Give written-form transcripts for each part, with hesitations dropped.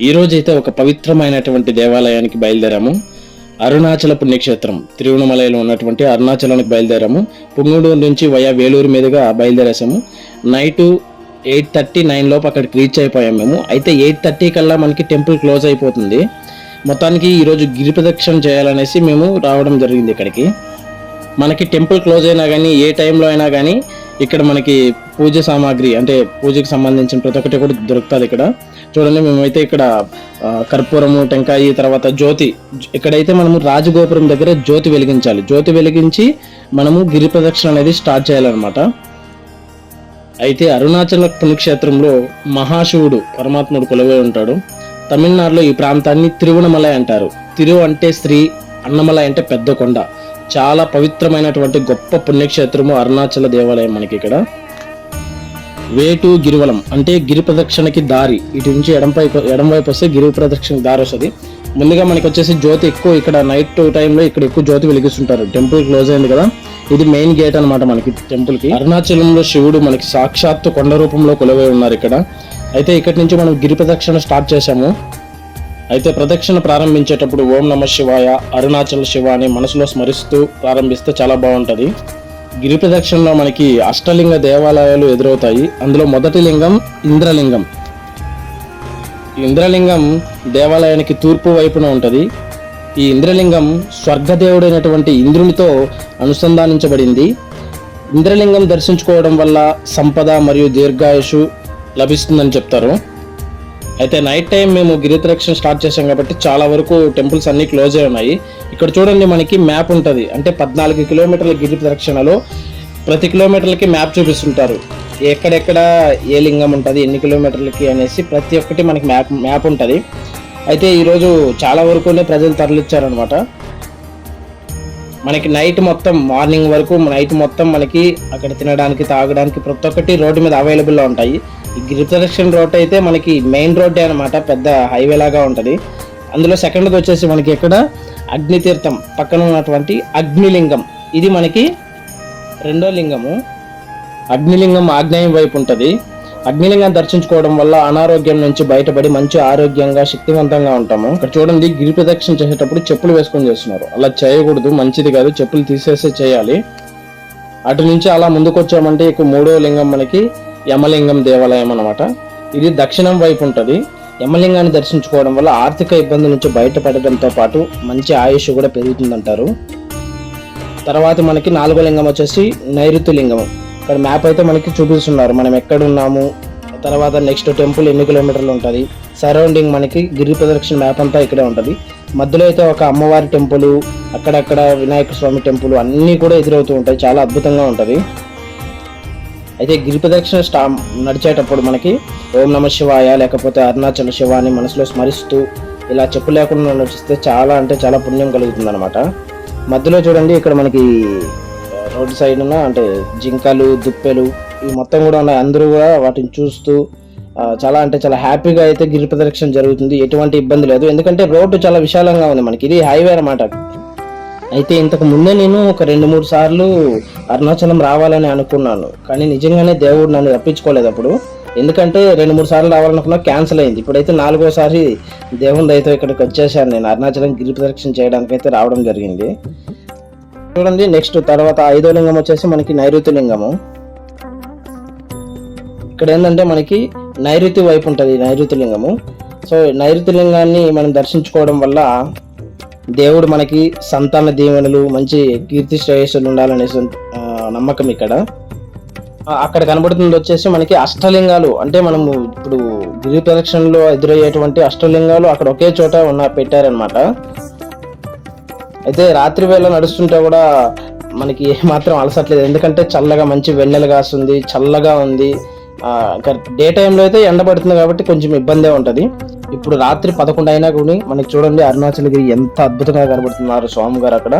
ఈ రోజైతే ఒక పవిత్రమైనటువంటి దేవాలయానికి బయలుదేరాము. అరుణాచల పుణ్యక్షేత్రం తిరువణమలలో ఉన్నటువంటి అరుణాచలానికి బయలుదేరాము. పుంగనూరు నుంచి వయా వేలూరు మీదుగా బయలుదేరేసాము. నైట్ 8:30-9 లోపు అక్కడికి రీచ్ అయిపోయాము మేము. అయితే 8:30 కల్లా మనకి టెంపుల్ క్లోజ్ అయిపోతుంది. మొత్తానికి ఈరోజు గిరి ప్రదక్షిణ చేయాలనేసి మేము రావడం జరిగింది ఇక్కడికి. మనకి టెంపుల్ క్లోజ్ అయినా కానీ ఏ టైంలో అయినా కానీ ఇక్కడ మనకి పూజ సామాగ్రి అంటే పూజకి సంబంధించిన ప్రతి ఒక్కటి కూడా దొరుకుతుంది ఇక్కడ. చూడండి, మేమైతే ఇక్కడ కర్పూరము, టెంకాయి, తర్వాత జ్యోతి, ఇక్కడైతే మనము రాజగోపురం దగ్గర జ్యోతి వెలిగించాలి. జ్యోతి వెలిగించి మనము గిరి ప్రదక్షిణ అనేది స్టార్ట్ చేయాలన్నమాట. అయితే అరుణాచల పుణ్యక్షేత్రంలో మహాశివుడు పరమాత్ముడు కొలువై ఉంటాడు. తమిళనాడులో ఈ ప్రాంతాన్ని తిరువణమలై అంటారు. తిరు అంటే శ్రీ, అన్నమలై అంటే పెద్ద కొండ. చాలా పవిత్రమైనటువంటి గొప్ప పుణ్యక్షేత్రము అరుణాచల దేవాలయం. మనకి ఇక్కడ వేటు గిరివలం అంటే గిరి ప్రదక్షిణకి దారి. ఇటు నుంచి ఎడంవైపు వస్తే గిరి ప్రదక్షిణకి దారి వస్తుంది. ముందుగా మనకి వచ్చేసి జ్యోతి ఎక్కువ ఇక్కడ నైట్ టైంలో ఇక్కడ ఎక్కువ జ్యోతి వెలిగిస్తుంటారు. టెంపుల్ క్లోజ్ అయింది కదా, ఇది మెయిన్ గేట్ అనమాట మనకి టెంపుల్ కి. అరుణాచలంలో శివుడు మనకి సాక్షాత్తు కొండ రూపంలో కొలువై ఉన్నారు ఇక్కడ. అయితే ఇక్కడి నుంచి మనం గిరి ప్రదక్షిణ స్టార్ట్ చేశాము. అయితే ప్రదక్షిణ ప్రారంభించేటప్పుడు ఓం నమ శివాయ, అరుణాచల శివ అని మనసులో స్మరిస్తూ ప్రారంభిస్తే చాలా బాగుంటుంది. గిరి ప్రదక్షిణలో మనకి అష్టలింగ దేవాలయాలు ఎదురవుతాయి. అందులో మొదటి లింగం ఇంద్రలింగం. ఇంద్రలింగం దేవాలయానికి తూర్పు వైపున ఉంటుంది. ఈ ఇంద్రలింగం స్వర్గదేవుడైనటువంటి ఇంద్రునితో అనుసంధానించబడింది. ఇంద్రలింగం దర్శించుకోవడం వల్ల సంపద మరియు దీర్ఘాయుషు లభిస్తుందని చెప్తారు. అయితే నైట్ టైం మేము గిరి ప్రదక్షిణ స్టార్ట్ చేసాం కాబట్టి చాలా వరకు టెంపుల్స్ అన్ని క్లోజ్ అయి ఉన్నాయి. ఇక్కడ చూడండి, మనకి మ్యాప్ ఉంటుంది. అంటే 14 కిలోమీటర్ల గిరి ప్రదక్షిణలో ప్రతి కిలోమీటర్లకి మ్యాప్ చూపిస్తుంటారు. ఎక్కడెక్కడ ఏ లింగం ఉంటుంది, ఎన్ని కిలోమీటర్లకి అనేసి ప్రతి ఒక్కటి మనకి మ్యాప్ ఉంటుంది. అయితే ఈరోజు చాలా వరకునే ప్రజలు తరలిచ్చారనమాట. మనకి నైట్ మొత్తం, మార్నింగ్ వరకు నైట్ మొత్తం మనకి అక్కడ తినడానికి, తాగడానికి ప్రతి ఒక్కటి రోడ్డు మీద అవైలబుల్లో ఉంటాయి. ఈ గిరి ప్రదక్షిణ రోడ్ అయితే మనకి మెయిన్ రోడ్డే అనమాట, పెద్ద హైవే లాగా ఉంటుంది. అందులో సెకండ్ది వచ్చేసి మనకి ఇక్కడ అగ్నితీర్థం పక్కన ఉన్నటువంటి అగ్నిలింగం, ఇది మనకి రెండో లింగము. అగ్నిలింగం ఆగ్నేయం వైపు ఉంటుంది. అగ్నిలింగం దర్శించుకోవడం వల్ల అనారోగ్యం నుంచి బయటపడి మంచి ఆరోగ్యంగా, శక్తివంతంగా ఉంటాము. ఇక్కడ చూడండి, గిరి ప్రదక్షిణ చేసేటప్పుడు చెప్పులు వేసుకొని చేస్తున్నారు. అలా చేయకూడదు, మంచిది కాదు. చెప్పులు తీసేసే చేయాలి. అటు నుంచి అలా ముందుకు వచ్చామంటే ఇక మూడో లింగం మనకి యమలింగం దేవాలయం అనమాట. ఇది దక్షిణం వైపు ఉంటుంది. యమలింగాన్ని దర్శించుకోవడం వల్ల ఆర్థిక ఇబ్బందుల నుంచి బయటపడడంతో పాటు మంచి ఆయుష్ కూడా పెరుగుతుందంటారు. తర్వాత మనకి నాలుగో లింగం వచ్చేసి నైరుతి లింగం. ఇక్కడ మ్యాప్ అయితే మనకి చూపిస్తున్నారు, మనం ఎక్కడ ఉన్నాము, తర్వాత నెక్స్ట్ టెంపుల్ ఎన్ని కిలోమీటర్లు ఉంటుంది, సరౌండింగ్ మనకి గిరి ప్రదక్షిణ మ్యాప్ అంతా ఇక్కడే ఉంటుంది. మధ్యలో అయితే ఒక అమ్మవారి టెంపుల్, అక్కడక్కడ వినాయక స్వామి టెంపుల్ అన్నీ కూడా ఎదురవుతూ ఉంటాయి. చాలా అద్భుతంగా ఉంటుంది. అయితే గిరి ప్రదక్షిణ నడిచేటప్పుడు మనకి ఓం నమ శివాయ లేకపోతే అరుణాచల శివ అని మనసులో స్మరిస్తూ ఇలా చెప్పు లేకుండా నడిస్తే చాలా అంటే చాలా పుణ్యం కలుగుతుంది అనమాట. మధ్యలో చూడండి, ఇక్కడ మనకి రోడ్డు సైడ్న అంటే జింకలు, దుప్పెలు ఇవి మొత్తం కూడా ఉన్నాయి. అందరూ కూడా వాటిని చూస్తూ చాలా అంటే చాలా హ్యాపీగా అయితే గిరి ప్రదక్షిణ జరుగుతుంది. ఎటువంటి ఇబ్బంది లేదు, ఎందుకంటే రోడ్డు చాలా విశాలంగా ఉంది మనకి. ఇది హైవే అనమాట. అయితే ఇంతకు ముందే నేను ఒక 2-3 సార్లు అరుణాచలం రావాలని అనుకున్నాను, కానీ నిజంగానే దేవుడు నన్ను రప్పించుకోలేదు అప్పుడు. ఎందుకంటే 2-3 సార్లు రావాలనుకున్నా క్యాన్సిల్ అయింది. ఇప్పుడైతే 4వసారి దేవుని దయతో ఇక్కడికి వచ్చేసాను. నేను అరుణాచలం గిరి ప్రదక్షిణ చేయడానికి అయితే రావడం జరిగింది. చూడండి, నెక్స్ట్ తర్వాత 5వ లింగం వచ్చేసి మనకి నైరుతి లింగము. ఇక్కడ ఏంటంటే మనకి నైరుతి వైపు ఉంటుంది నైరుతి లింగము. సో నైరుతి లింగాన్ని మనం దర్శించుకోవడం వల్ల దేవుడు మనకి సంతాన దీవెనలు, మంచి కీర్తి శ్రేయస్సులు ఉండాలనేసి నమ్మకం ఇక్కడ. అక్కడ కనబడుతుంది వచ్చేసి మనకి అష్టలింగాలు. అంటే మనము ఇప్పుడు గిరి ప్రదక్షిణలో ఎదురయ్యేటువంటి అష్టలింగాలు అక్కడ ఒకే చోట పెట్టారనమాట. అయితే రాత్రి వేళ నడుస్తుంటే కూడా మనకి మాత్రం అలసట్లేదు, ఎందుకంటే చల్లగా మంచి వెన్నెల కాస్తుంది, చల్లగా ఉంది. డే టైంలో అయితే ఎండబడుతుంది కాబట్టి కొంచెం ఇబ్బందే ఉంటుంది. ఇప్పుడు రాత్రి 11 అయినా కూడా మనకి చూడండి అరుణాచలగిరి ఎంత అద్భుతంగా కనబడుతున్నారు స్వామి గారు. అక్కడ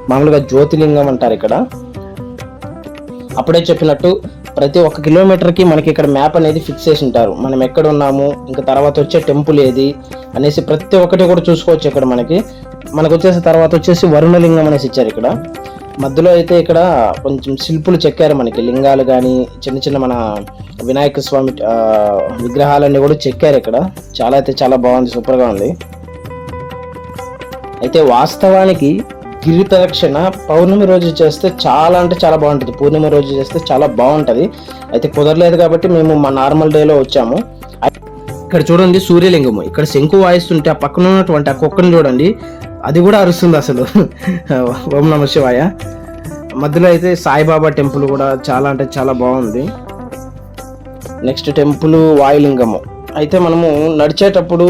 మామూలుగా జ్యోతిలింగం అంటారు ఇక్కడ. అప్పుడే చెప్పినట్టు ప్రతి 1 కిలోమీటర్కి మనకి ఇక్కడ మ్యాప్ అనేది ఫిక్స్ చేసి ఉంటారు. మనం ఎక్కడ ఉన్నాము, ఇంకా తర్వాత వచ్చే టెంపుల్ ఏది అనేసి ప్రతి ఒక్కటి కూడా చూసుకోవచ్చు. ఇక్కడ మనకు వచ్చేసి తర్వాత వచ్చేసి వరుణలింగం అనేసి ఇచ్చారు ఇక్కడ. మధ్యలో అయితే ఇక్కడ కొంచెం శిల్పులు చెక్కారు మనకి, లింగాలు కానీ చిన్న చిన్న మన వినాయక స్వామి విగ్రహాలన్నీ కూడా చెక్కారు ఇక్కడ. చాలా అయితే చాలా బాగుంది, సూపర్గా ఉంది. అయితే వాస్తవానికి గిరి ప్రదక్షిణ పౌర్ణమి రోజు చేస్తే చాలా అంటే చాలా బాగుంటుంది, పూర్ణిమ రోజు చేస్తే చాలా బాగుంటుంది. అయితే కుదరలేదు కాబట్టి మేము మా నార్మల్ డేలో వచ్చాము. ఇక్కడ చూడండి సూర్యలింగము, ఇక్కడ శంకు వాయిస్తుంటే ఆ పక్కన ఉన్నటువంటి ఆ కుక్కను చూడండి, అది కూడా అరుస్తుంది అసలు. ఓం నమ శివాయ. మధ్యలో అయితే సాయిబాబా టెంపుల్ కూడా చాలా అంటే చాలా బాగుంది. నెక్స్ట్ టెంపుల్ వాయులింగము. అయితే మనము నడిచేటప్పుడు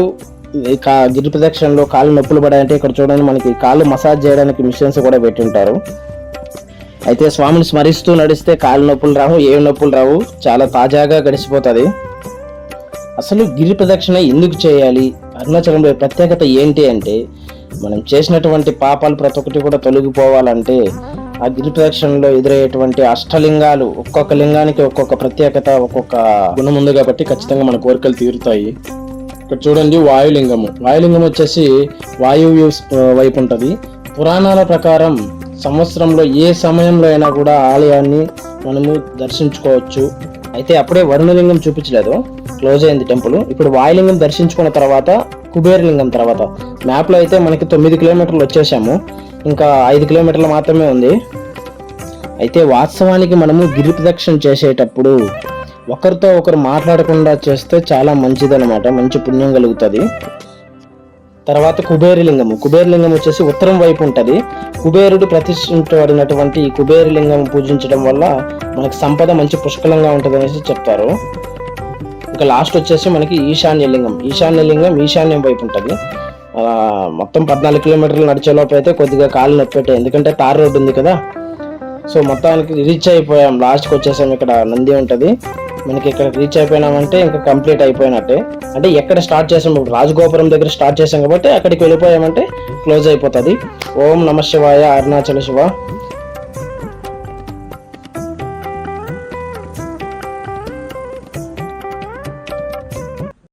గిరి ప్రదక్షిణలో కాళ్ళు నొప్పులు పడాయంటే ఇక్కడ చూడండి మనకి కాళ్ళు మసాజ్ చేయడానికి మిషన్స్ కూడా పెట్టింటారు. అయితే స్వామిని స్మరిస్తూ నడిస్తే కాళ్ళు నొప్పులు రావు, ఏ నొప్పులు రావు, చాలా తాజాగా గడిచిపోతుంది. అసలు గిరి ప్రదక్షిణ ఎందుకు చేయాలి, అరుణాచలంలో ప్రత్యేకత ఏంటి అంటే, మనం చేసినటువంటి పాపాలు ప్రతి ఒక్కటి కూడా తొలగిపోవాలంటే ఆ గిరి ప్రదక్షిణలో ఎదురయ్యేటువంటి అష్టలింగాలు, ఒక్కొక్క లింగానికి ఒక్కొక్క ప్రత్యేకత, ఒక్కొక్క గుణం ఉంది కాబట్టి ఖచ్చితంగా మన కోరికలు తీరుతాయి. ఇక్కడ చూడండి వాయులింగము. వాయులింగం వచ్చేసి వాయువ్య వైపు ఉంటుంది. పురాణాల ప్రకారం సంవత్సరంలో ఏ సమయంలో అయినా కూడా ఆలయాన్ని మనము దర్శించుకోవచ్చు. అయితే అప్పుడే వరుణలింగం చూపించలేదు, క్లోజ్ అయింది టెంపుల్. ఇప్పుడు వాయులింగం దర్శించుకున్న తర్వాత కుబేరలింగం తర్వాత మ్యాప్లో అయితే మనకి 9 కిలోమీటర్లు వచ్చేసాము, ఇంకా 5 కిలోమీటర్లు మాత్రమే ఉంది. అయితే వాస్తవానికి మనము గిరి ప్రదక్షిణ చేసేటప్పుడు ఒకరితో ఒకరు మాట్లాడకుండా చేస్తే చాలా మంచిదన్నమాట, మంచి పుణ్యం కలుగుతుంది. తర్వాత కుబేరలింగము. కుబేరలింగం వచ్చేసి ఉత్తరం వైపు ఉంటుంది. కుబేరుడు ప్రతిష్ఠించబడినటువంటి ఈ కుబేరలింగం పూజించడం వల్ల మనకి సంపద మంచి పుష్కలంగా ఉంటుంది అనేసి చెప్తారు. ఇంకా లాస్ట్ వచ్చేసి మనకి ఈశాన్యలింగం. ఈశాన్యలింగం ఈశాన్యం వైపు ఉంటుంది. మొత్తం 14 కిలోమీటర్లు నడిచేలోపు అయితే కొద్దిగా కాళ్ళు నొప్పి పెట్టాయి, ఎందుకంటే తార్ రోడ్డు ఉంది కదా. సో మొత్తానికి రీచ్ అయిపోయాం, లాస్ట్కి వచ్చేసాం. ఇక్కడ నంది ఉంటుంది మనకి, ఇక్కడ రీచ్ అయిపోయినామంటే ఇంకా కంప్లీట్ అయిపోయినట్టే. అంటే ఎక్కడ స్టార్ట్ చేసాం, రాజగోపురం దగ్గర స్టార్ట్ చేసాం కాబట్టి అక్కడికి వెళ్ళిపోయామంటే క్లోజ్ అయిపోతుంది. ఓం నమ శివాయ, అరుణాచల శివ.